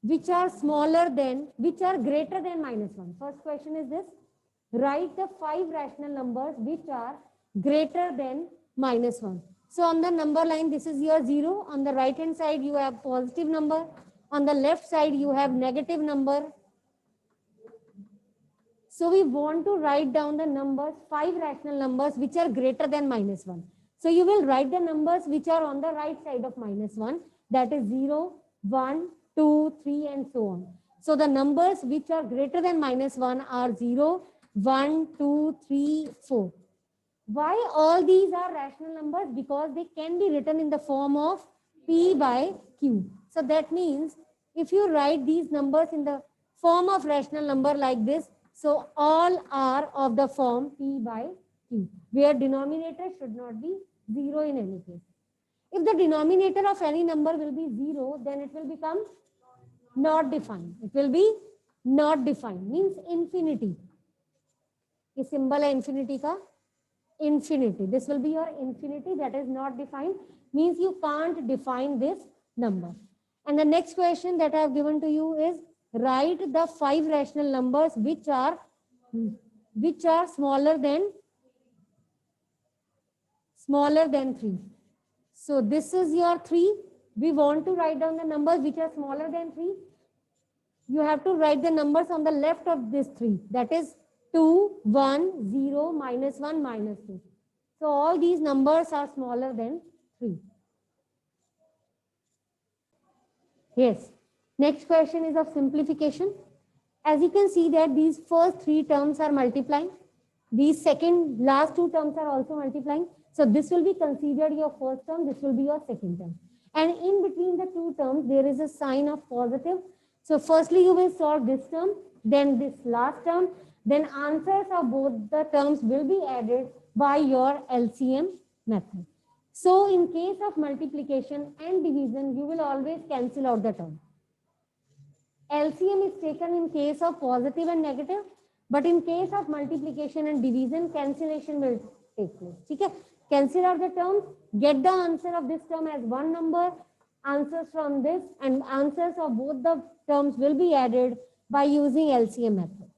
which are smaller than, which are greater than -1. First question is this. Write the 5 rational numbers which are greater than -1. So on the number line, this is your 0. On the right hand side, you have positive number. On the left side, you have negative number. So we want to write down the numbers, 5 rational numbers which are greater than -1. So you will write the numbers which are on the right side of -1. That is 0, 1, 2, 3, and so on. So the numbers which are greater than -1 are 0, 1, 2, 3, 4. Why all these are rational numbers? Because they can be written in the form of P by Q. So that means if you write these numbers in the form of rational number like this, so all are of the form P by Q, where denominator should not be 0 in any case. If the denominator of any number will be 0, then it will become not defined. It will be not defined, means infinity. ये symbol है infinity का, infinity. This will be your infinity, that is not defined, means you can't define this number. And the next question that I have given to you is write the 5 rational numbers which are smaller than 3. So this is your 3. We want to write down the numbers which are smaller than 3. You have to write the numbers on the left of this 3. That is 2, 1, 0, -1, -2. So all these numbers are smaller than 3. Yes. Next question is of simplification. As you can see that these first 3 terms are multiplying. These last 2 terms are also multiplying. So this will be considered your first term. This will be your second term. And in between the 2 terms, there is a sign of positive. So firstly, you will solve this term, then this last term, then answers of both the terms will be added by your LCM method. So in case of multiplication and division, you will always cancel out the term. LCM is taken in case of positive and negative, but in case of multiplication and division, cancellation will take place. Okay? Cancel out the terms, get the answer of this term as one number, answers from this, and answers of both the terms will be added by using LCM method.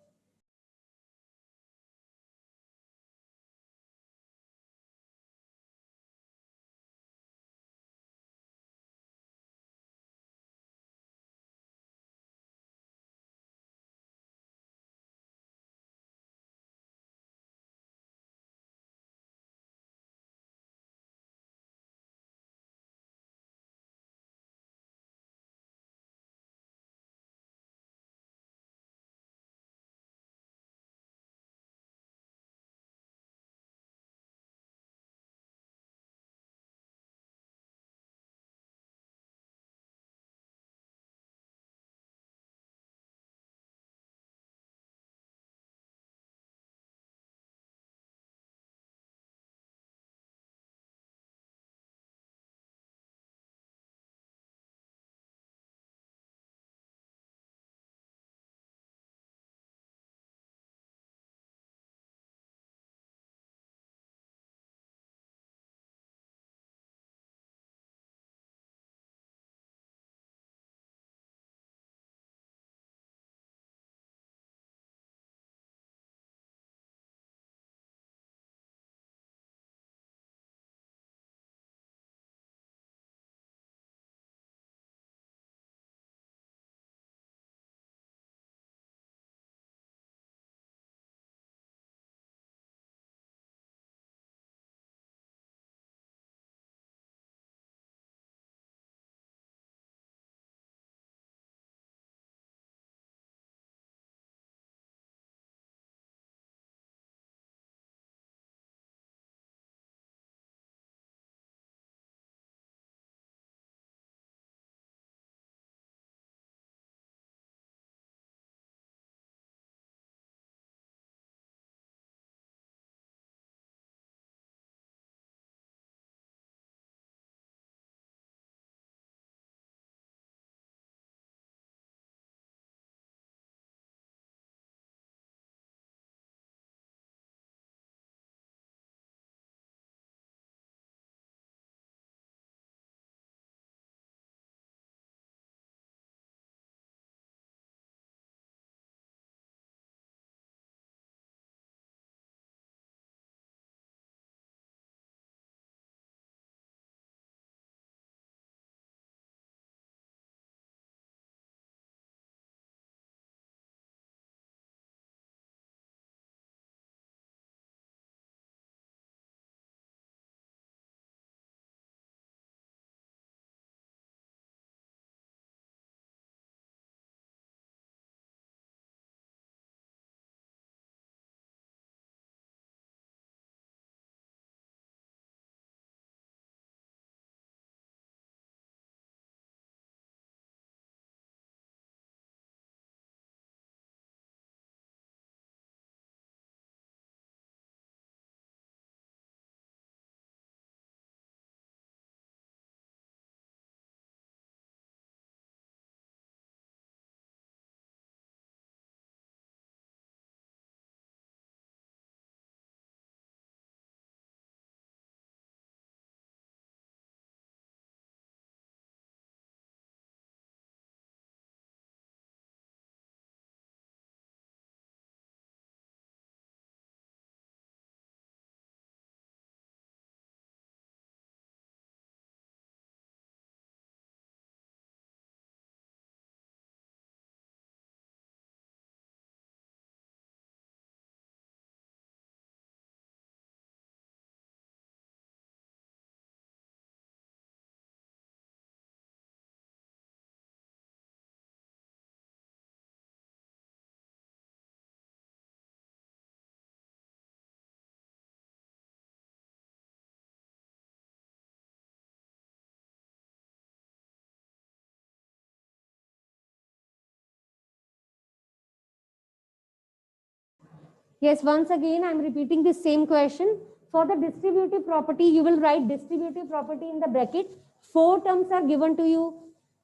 Yes, once again, I'm repeating the same question. For the distributive property, you will write distributive property in the bracket. 4 terms are given to you.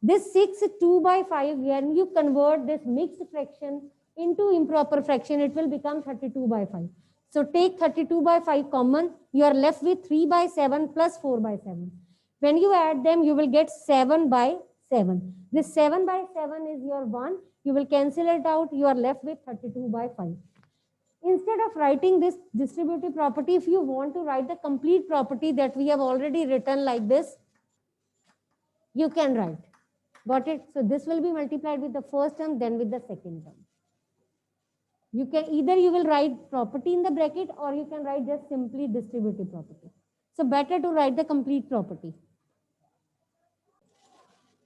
This 6, 2 by 5, when you convert this mixed fraction into improper fraction, it will become 32 by 5. So take 32 by 5 common. You are left with 3 by 7 plus 4 by 7. When you add them, you will get 7 by 7. This 7 by 7 is your 1. You will cancel it out. You are left with 32 by 5. Instead of writing this distributive property, if you want to write the complete property that we have already written like this, you can write. Got it? So this will be multiplied with the first term, then with the second term. You can either you will write property in the bracket or you can write just simply distributive property. So better to write the complete property.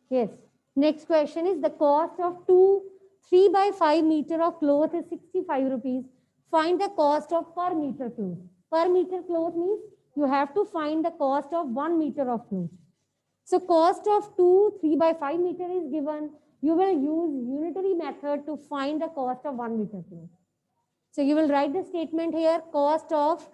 Yes. Next question is the cost of 3 by 5 meter of cloth is 65 rupees. Find the cost of per meter cloth. Per meter cloth means you have to find the cost of 1 meter of cloth. So cost of 3 by 5 meter is given. You will use unitary method to find the cost of 1 meter cloth. So you will write the statement here, cost of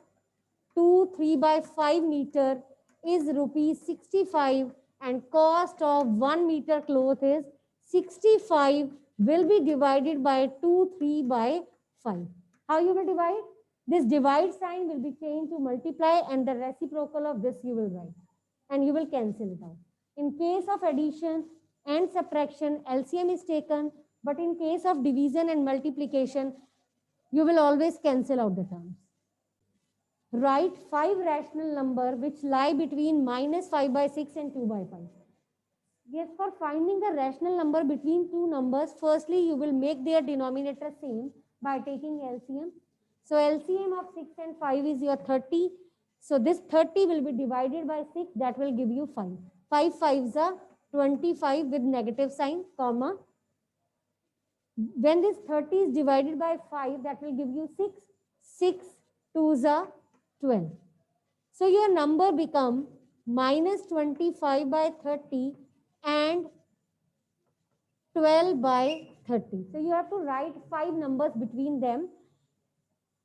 3 by 5 meter is rupees 65 and cost of 1 meter cloth is 65 will be divided by 3 by 5. How you will divide? This divide sign will be changed to multiply and the reciprocal of this you will write and you will cancel it out. In case of addition and subtraction, LCM is taken, but in case of division and multiplication, you will always cancel out the terms. Write 5 rational number which lie between minus 5 by 6 and 2 by 5. Yes, for finding the rational number between two numbers, firstly you will make their denominator same by taking LCM. So LCM of 6 and 5 is your 30. So this 30 will be divided by 6, that will give you 5. 5 5s are 25 with negative sign, comma. When this 30 is divided by 5, that will give you 6. 6 2s are 12. So your number become minus 25 by 30 and 12 by 30. So you have to write 5 numbers between them.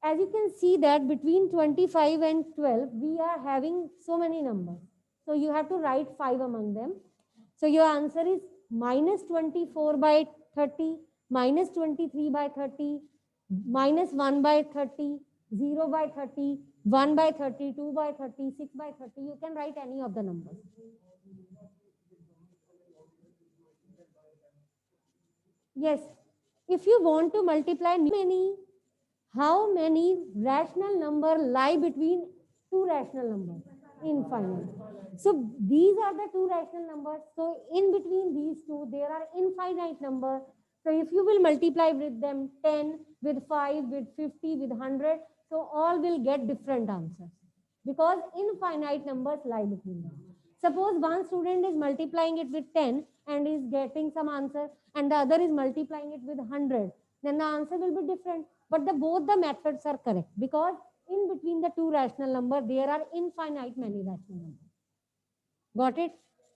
As you can see that between 25 and 12, we are having so many numbers. So you have to write 5 among them. So your answer is minus 24 by 30, minus 23 by 30, minus 1 by 30, 0 by 30, 1 by 30, 2 by 30, 6 by 30. You can write any of the numbers. Yes. If you want to multiply how many rational number lie between two rational numbers? Infinite. So these are the two rational numbers. So in between these two, there are infinite numbers. So if you will multiply with them 10, with 5, with 50, with 100, so all will get different answers because infinite numbers lie between them. Suppose one student is multiplying it with 10 and is getting some answer and the other is multiplying it with 100, then the answer will be different. But both the methods are correct because in between the two rational numbers, there are infinite many rational numbers. Got it?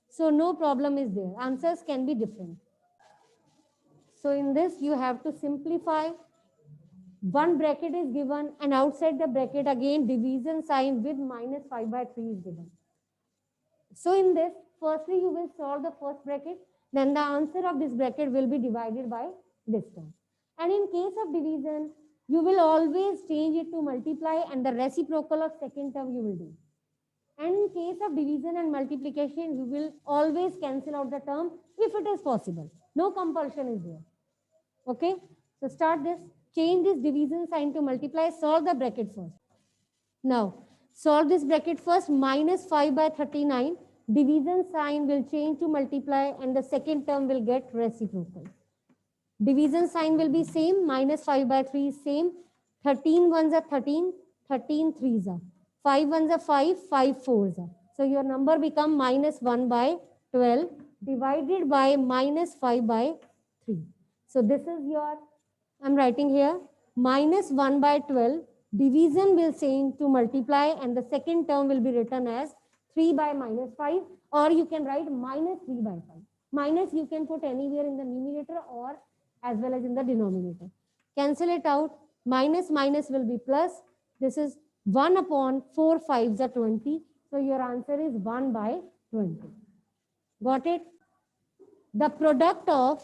So no problem is there. Answers can be different. So in this, you have to simplify. One bracket is given and outside the bracket again division sign with minus 5 by 3 is given. So in this, firstly you will solve the first bracket, then the answer of this bracket will be divided by this term. And in case of division, you will always change it to multiply and the reciprocal of second term you will do. And in case of division and multiplication, you will always cancel out the term if it is possible. No compulsion is there. Okay? So start this. Change this division sign to multiply. Solve the bracket first. Now, solve this bracket first. Minus 5 by 39. Division sign will change to multiply and the second term will get reciprocal. Division sign will be same. Minus 5 by 3 is same. 13 ones are 13. 13 threes are. 5 ones are 5. 5 fours are. So your number become minus 1 by 12 divided by minus 5 by 3. So this is your, I'm writing here, minus 1 by 12. Division will change to multiply and the second term will be written as 3 by minus 5 or you can write minus 3 by 5. Minus you can put anywhere in the numerator or as well as in the denominator. Cancel it out. Minus minus will be plus. This is 1 upon 4 5s are 20. So your answer is 1 by 20. Got it? The product of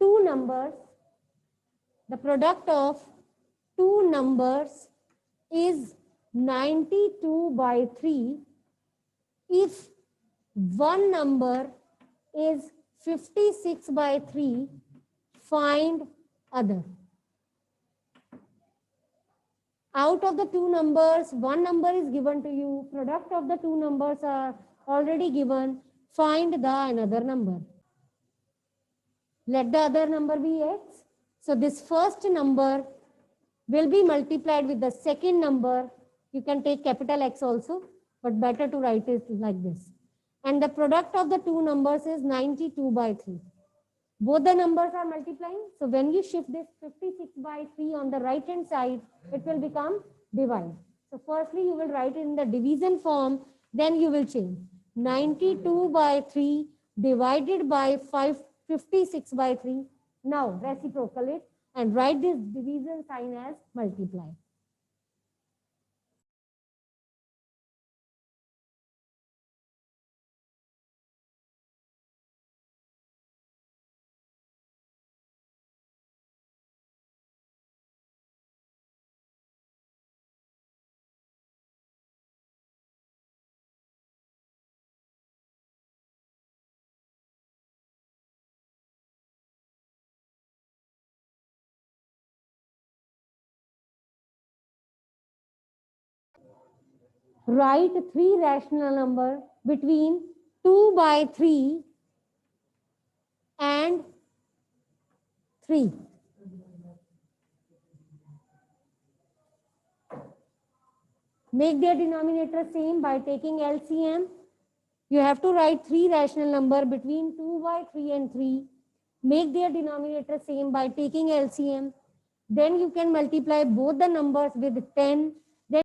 two numbers, the product of two numbers is 92 by 3 if one number is 56 by 3. Find other. Out of the two numbers, one number is given to you. Product of the two numbers are already given. Find the another number. Let the other number be x. So this first number will be multiplied with the second number. You can take capital X also, but better to write it like this. And the product of the two numbers is 92 by 3. Both the numbers are multiplying. So when you shift this 56 by 3 on the right hand side, it will become divide. So firstly, you will write it in the division form, then you will change. 92 by 3 divided by 56 by 3. Now reciprocal it and write this division sign as multiply. Write three rational number between 2 by 3 and 3. Make their denominator same by taking LCM. You have to write three rational number between 2 by 3 and 3. Make their denominator same by taking LCM. Then you can multiply both the numbers with 10